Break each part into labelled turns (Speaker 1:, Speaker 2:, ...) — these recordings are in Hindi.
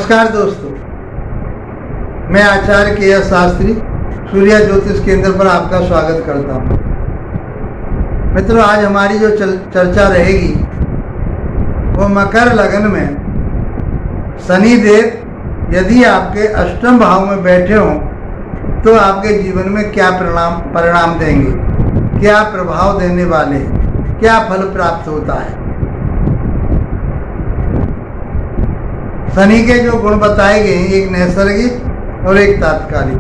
Speaker 1: नमस्कार दोस्तों, मैं आचार्य के.एस. शास्त्री सूर्या ज्योतिष केंद्र पर आपका स्वागत करता हूँ। मित्रों, आज हमारी जो चर्चा रहेगी वो मकर लग्न में शनि देव यदि आपके अष्टम भाव में बैठे हों तो आपके जीवन में क्या परिणाम देंगे, क्या प्रभाव देने वाले हैं, क्या फल प्राप्त होता है। शनि के जो गुण बताए गए हैं, एक नैसर्गिक और एक तात्कालिक।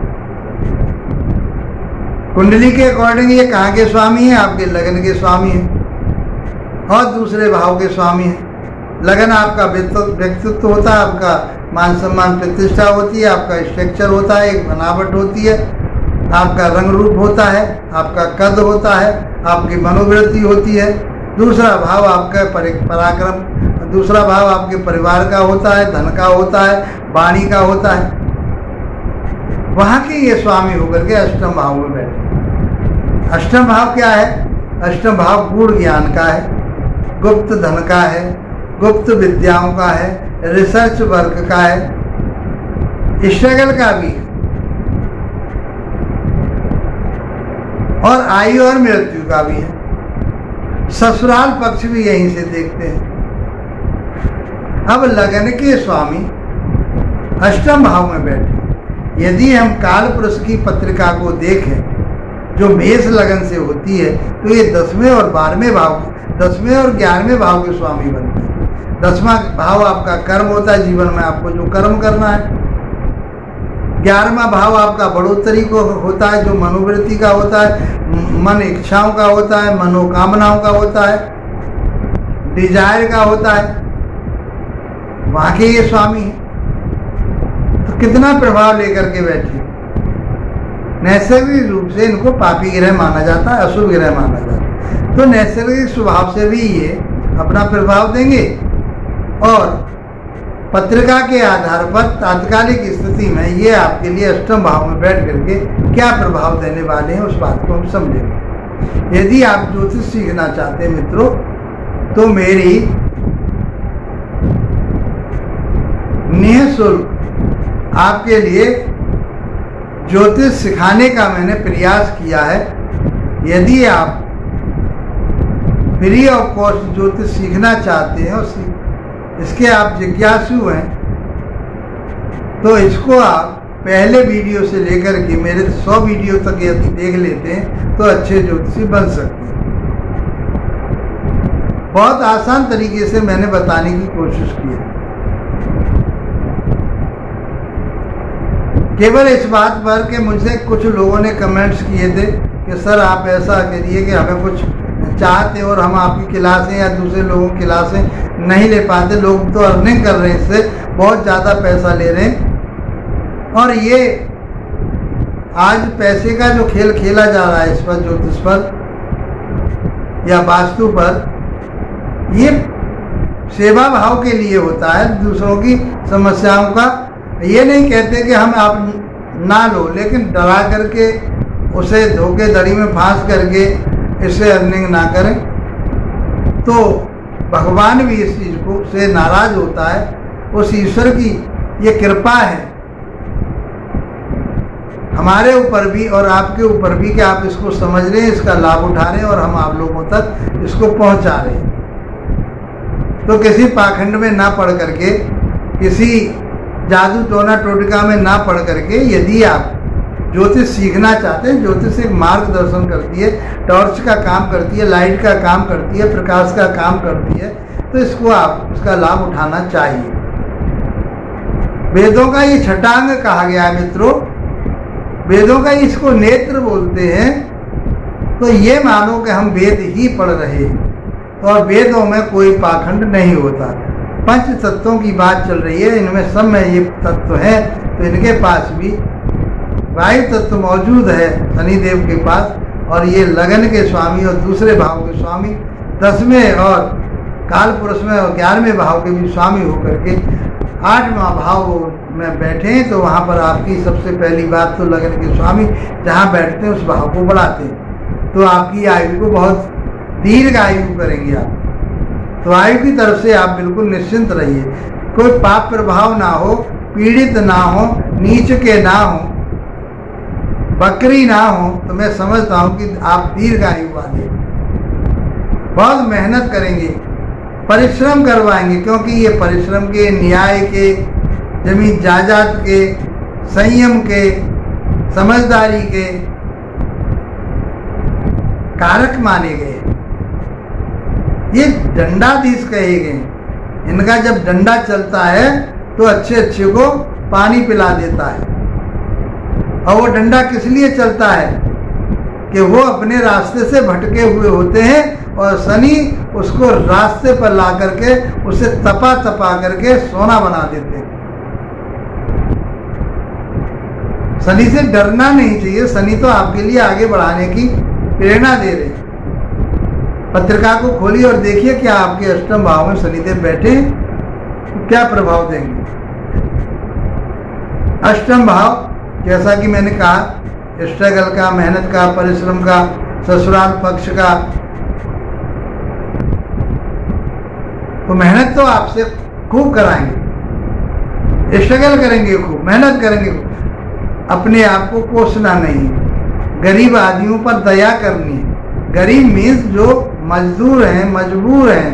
Speaker 1: कुंडली के अकॉर्डिंग ये कहाँ के स्वामी हैं? आपके लगन के स्वामी हैं और दूसरे भाव के स्वामी हैं। लगन आपका व्यक्तित्व होता है, आपका मान सम्मान प्रतिष्ठा होती है, आपका स्ट्रक्चर होता है, एक बनावट होती है, आपका रंग रूप होता है, आपका कद होता है, आपकी मनोवृत्ति होती है। दूसरा भाव आपका पराक्रम, दूसरा भाव आपके परिवार का होता है, धन का होता है, वाणी का होता है। वहाँ के ये स्वामी होकर के अष्टम भाव में बैठे। अष्टम भाव क्या है? अष्टम भाव गूढ़ ज्ञान का है, गुप्त धन का है, गुप्त विद्याओं का है, रिसर्च वर्क का है, स्ट्रगल का भी है और आयु और मृत्यु का भी है। ससुराल पक्ष भी यहीं से देखते हैं। अब लगन के स्वामी अष्टम भाव में बैठे। यदि हम काल पुरुष की पत्रिका को देखें जो मेष लगन से होती है तो ये 10वें और 12वें भाव, 10वें और 11वें भाव के स्वामी बनते हैं। 10वां भाव आपका कर्म होता है, जीवन में आपको जो कर्म करना है। 11वां भाव आपका बढ़ोतरी को होता है, जो मनोवृत्ति का होता है, मन इच्छाओं का होता है, मनोकामनाओं का होता है, डिजायर का होता है। वहाँ के ये स्वामी हैं तो कितना प्रभाव लेकर के बैठे। नैसर्गिक रूप से इनको पापी ग्रह माना जाता है, अशुभ ग्रह माना जाता है। तो नैसर्गिक स्वभाव से भी ये अपना प्रभाव देंगे और पत्रिका के आधार पर तात्कालिक स्थिति में ये आपके लिए अष्टम भाव में बैठ करके क्या प्रभाव देने वाले हैं उस बात को हम समझेंगे। यदि आप ज्योतिष सीखना चाहते हैं मित्रों तो मेरी निःशुल्क आपके लिए ज्योतिष सिखाने का मैंने प्रयास किया है। यदि आप फ्री ऑफ कॉस्ट ज्योतिष सीखना चाहते हैं और इसके आप जिज्ञासु हैं तो इसको आप पहले वीडियो से लेकर के मेरे 100 वीडियो तक यदि देख लेते हैं तो अच्छे ज्योतिषी बन सकते हैं। बहुत आसान तरीके से मैंने बताने की कोशिश की है। केवल इस बात पर कि मुझसे कुछ लोगों ने कमेंट्स किए थे कि सर आप ऐसा करिए कि हमें कुछ चाहते और हम आपकी क्लासें या दूसरे लोगों की क्लासें नहीं ले पाते। लोग तो अर्निंग कर रहे हैं, इससे बहुत ज़्यादा पैसा ले रहे हैं और ये आज पैसे का जो खेल खेला जा रहा है इस पर, ज्योतिष पर या वास्तु पर, ये सेवा भाव के लिए होता है। दूसरों की समस्याओं का ये नहीं कहते कि हम आप ना लो, लेकिन डरा करके उसे धोखेधड़ी में फांस करके इससे अर्निंग ना करें तो भगवान भी इस चीज़ को से नाराज होता है। उस ईश्वर की ये कृपा है हमारे ऊपर भी और आपके ऊपर भी कि आप इसको समझ रहे हैं, इसका लाभ उठा रहे हैं और हम आप लोगों तक इसको पहुंचा रहे हैं। तो किसी पाखंड में ना पड़ करके, किसी जादू टोना टोटका में ना पड़ करके यदि आप ज्योतिष सीखना चाहते हैं, ज्योतिष एक मार्गदर्शन करती है, टॉर्च का काम करती है, लाइट का काम करती है, प्रकाश का काम करती है, तो इसको आप इसका लाभ उठाना चाहिए। वेदों का ये छठांग कहा गया है मित्रों, वेदों का इसको नेत्र बोलते हैं। तो ये मानो कि हम वेद ही पढ़ रहे हैं और वेदों में कोई पाखंड नहीं होता। पंच तत्वों की बात चल रही है, इनमें सब में ये तत्व है तो इनके पास भी वायु तत्व मौजूद है शनिदेव के पास, और ये लगन के स्वामी और दूसरे भाव के स्वामी 10वें और काल पुरुष में और 11वें भाव के भी स्वामी होकर के 8वां भाव में बैठे हैं। तो वहाँ पर आपकी सबसे पहली बात तो लगन के स्वामी जहाँ बैठते हैं उस भाव को बढ़ाते हैं, तो आपकी आयु को बहुत दीर्घ आयु करेंगे आप। तो आयु की तरफ से आप बिल्कुल निश्चिंत रहिए, कोई पाप प्रभाव ना हो, पीड़ित ना हो, नीच के ना हो, बकरी ना हो, तो मैं समझता हूँ कि आप दीर्घायु वाले बहुत मेहनत करेंगे, परिश्रम करवाएंगे, क्योंकि ये परिश्रम के, न्याय के, जमीन जायदाद के, संयम के, समझदारी के कारक माने गए। ये दंडाधीश कहे गए। इनका जब डंडा चलता है तो अच्छे अच्छे को पानी पिला देता है। और वो डंडा किस लिए चलता है कि वो अपने रास्ते से भटके हुए होते हैं और शनि उसको रास्ते पर ला करके उसे तपा तपा करके सोना बना देते हैं। शनि से डरना नहीं चाहिए। शनि तो आपके लिए आगे बढ़ाने की प्रेरणा दे रहे हैं। पत्रिका को खोलिए और देखिए क्या आपके अष्टम भाव में शनिदेव बैठे हैं, तो क्या प्रभाव देंगे। अष्टम भाव जैसा कि मैंने कहा, स्ट्रगल का, मेहनत का, परिश्रम का, ससुराल पक्ष का। तो मेहनत तो आपसे खूब कराएंगे, स्ट्रगल करेंगे, खूब मेहनत करेंगे, अपने आप को कोसना नहीं, गरीब आदमियों पर दया करनी है। गरीब मीन्स जो मजदूर हैं, मजबूर हैं,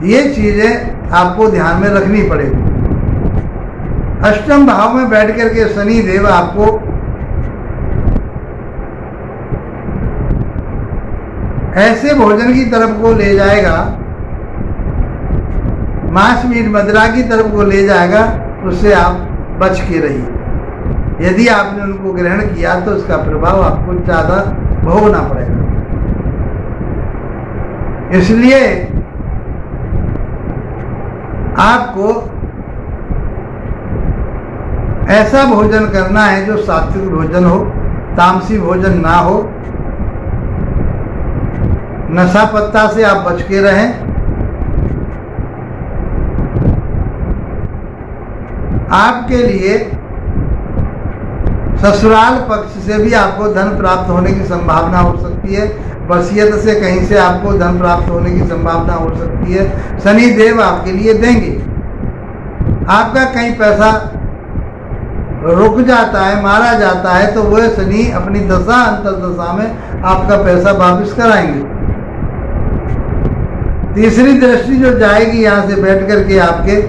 Speaker 1: ये चीजें आपको ध्यान में रखनी पड़ेगी। अष्टम भाव में बैठ करके शनि देव आपको ऐसे भोजन की तरफ को ले जाएगा, मांस मीट मदिरा की तरफ को ले जाएगा, उससे आप बच के रहिए। यदि आपने उनको ग्रहण किया तो उसका प्रभाव आपको ज्यादा भोगना पड़ेगा। इसलिए आपको ऐसा भोजन करना है जो सात्विक भोजन हो, तामसी भोजन ना हो, नशा पत्ता से आप बच के रहें। आपके लिए ससुराल पक्ष से भी आपको धन प्राप्त होने की संभावना हो सकती है। वसीयत से कहीं से आपको धन प्राप्त होने की संभावना हो सकती है। शनि देव आपके लिए देंगे। आपका कहीं पैसा रुक जाता है, मारा जाता है, तो वह शनि अपनी दशा अंतर्दशा में आपका पैसा वापस कराएंगे। तीसरी दृष्टि जो जाएगी यहाँ से बैठ करके आपके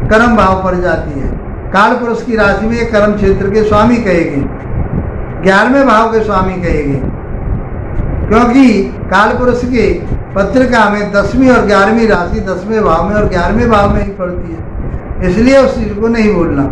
Speaker 1: कर्म भाव पर जाती है। काल पुरुष की राशि में कर्म क्षेत्र के स्वामी कहेंगे, 11वें भाव के स्वामी कहेंगे, क्योंकि काल पुरुष की पत्रिका में 10वीं और 11वीं राशि 10वें भाव में और 11वें भाव में ही पड़ती है। इसलिए उस चीज को नहीं भूलना।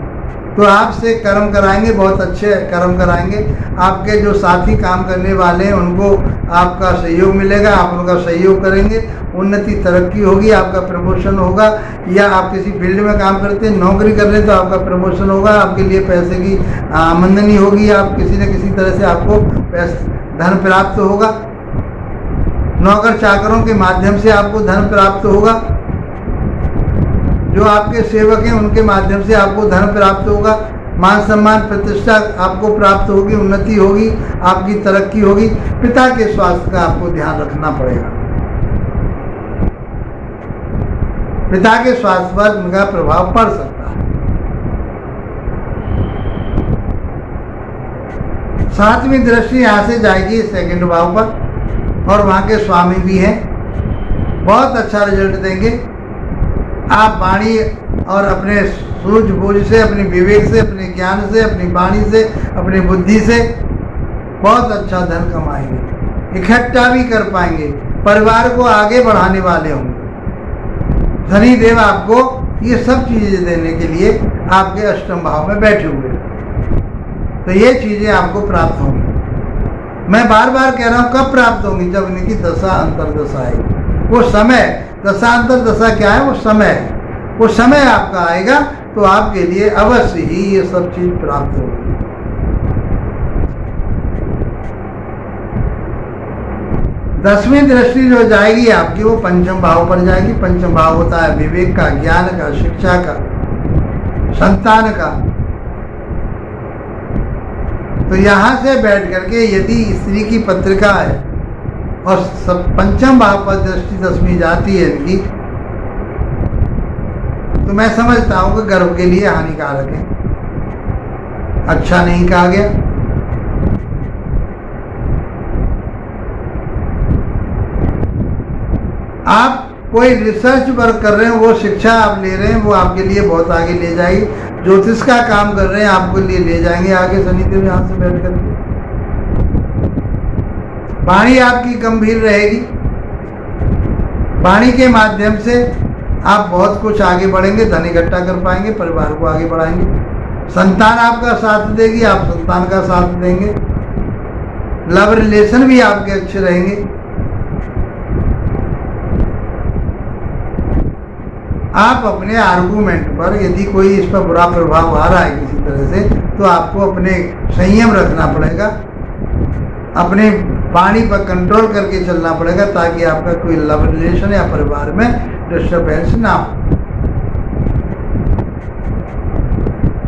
Speaker 1: तो आपसे कर्म कराएंगे, बहुत अच्छे कर्म कराएंगे। आपके जो साथी काम करने वाले हैं उनको आपका सहयोग मिलेगा, आप उनका सहयोग करेंगे, उन्नति तरक्की होगी, आपका प्रमोशन होगा। या आप किसी फील्ड में काम करते हैं, नौकरी कर रहे हैं, तो आपका प्रमोशन होगा, आपके लिए पैसे की आमदनी होगी, आप किसी न किसी तरह से आपको धन प्राप्त होगा। नौकर चाकरों के माध्यम से आपको धन प्राप्त होगा। जो आपके सेवक हैं उनके माध्यम से आपको धन प्राप्त होगा। मान सम्मान प्रतिष्ठा आपको प्राप्त होगी, उन्नति होगी, आपकी तरक्की होगी। पिता के स्वास्थ्य का आपको ध्यान रखना पड़ेगा। पिता के स्वास्थ्य पर उनका प्रभाव पड़ सकता है। 7वीं दृष्टि यहाँ से जाएगी सेकंड भाव पर और वहाँ के स्वामी भी हैं, बहुत अच्छा रिजल्ट देंगे। आप वाणी और अपने सूझबूझ से, अपने विवेक से, अपने ज्ञान से, अपनी वाणी से, अपनी बुद्धि से बहुत अच्छा धन कमाएंगे, इकट्ठा भी कर पाएंगे, परिवार को आगे बढ़ाने वाले होंगे। शनि देव आपको ये सब चीजें देने के लिए आपके अष्टम भाव में बैठे हुए हैं। तो ये चीजें आपको प्राप्त होंगी। मैं बार बार कह रहा हूँ, कब प्राप्त होंगी? जब इनकी दशा अंतर्दशा आएगी। वो समय, दशांतर दशा क्या है? वो समय है। वो समय आपका आएगा तो आपके लिए अवश्य ही ये सब चीज प्राप्त होगी। दसवीं दृष्टि जो जाएगी आपकी, वो पंचम भाव पर जाएगी। पंचम भाव होता है विवेक का, ज्ञान का, शिक्षा का, संतान का। तो यहां से बैठ करके यदि स्त्री की पत्रिका है और पंचम भाव पर दृष्टि 10वीं जाती है इनकी, तो मैं समझता हूँ कि गर्भ के लिए हानिकारक है, अच्छा नहीं कहा गया। आप कोई रिसर्च वर्क कर रहे हैं, वो शिक्षा आप ले रहे हैं, वो आपके लिए बहुत आगे ले जाएगी। ज्योतिष का काम कर रहे हैं, आपके लिए ले जाएंगे आगे शनिदेव यहाँ से बैठ करके। वाणी आपकी गंभीर रहेगी, वाणी के माध्यम से आप बहुत कुछ आगे बढ़ेंगे, धन इकट्ठा कर पाएंगे, परिवार को आगे बढ़ाएंगे। संतान आपका साथ देगी, आप संतान का साथ देंगे। लव रिलेशन भी आपके अच्छे रहेंगे। आप अपने आर्गूमेंट पर यदि कोई इस पर बुरा प्रभाव आ रहा है किसी तरह से, तो आपको अपने संयम रखना पड़ेगा, अपने वाणी पर कंट्रोल करके चलना पड़ेगा, ताकि आपका कोई लव रिलेशन या परिवार में डिस्टर्बेंस ना हो।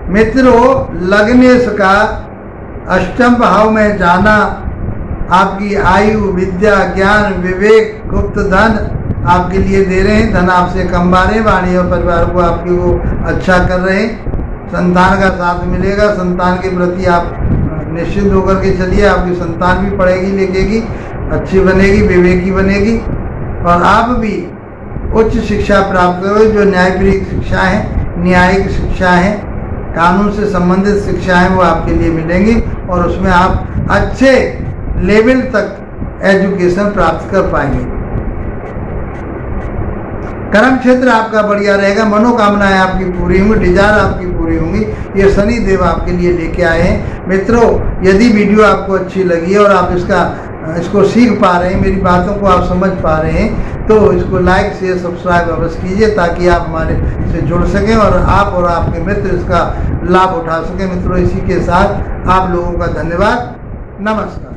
Speaker 1: मित्रों, लग्नेश का अष्टम भाव में जाना आपकी आयु, विद्या, ज्ञान, विवेक, गुप्त धन आपके लिए दे रहे हैं। धन आपसे कमा रहे हैं, वाणी और परिवार को आपकी वो अच्छा कर रहे हैं। संतान का साथ मिलेगा, संतान के प्रति आप निश्चित होकर के चलिए। आपकी संतान भी पढ़ेगी लिखेगी, अच्छी बनेगी, विवेकी बनेगी, और आप भी उच्च शिक्षा प्राप्त करोगे। जो न्यायप्रिय शिक्षा है, न्यायिक शिक्षा है, कानून से संबंधित शिक्षाएं वो आपके लिए मिलेंगी, और उसमें आप अच्छे लेवल तक एजुकेशन प्राप्त कर पाएंगे। कर्म क्षेत्र आपका बढ़िया रहेगा, मनोकामनाएं आपकी पूरी होंगी, डिजायर आपकी पूरी होंगी। ये शनि देव आपके लिए लेके आए हैं। मित्रों, यदि वीडियो आपको अच्छी लगी है और आप इसको सीख पा रहे हैं, मेरी बातों को आप समझ पा रहे हैं, तो इसको लाइक शेयर सब्सक्राइब अवश्य कीजिए, ताकि आप हमारे से जुड़ सकें और आप और आपके मित्र इसका लाभ उठा सकें। मित्रों, इसी के साथ आप लोगों का धन्यवाद, नमस्कार।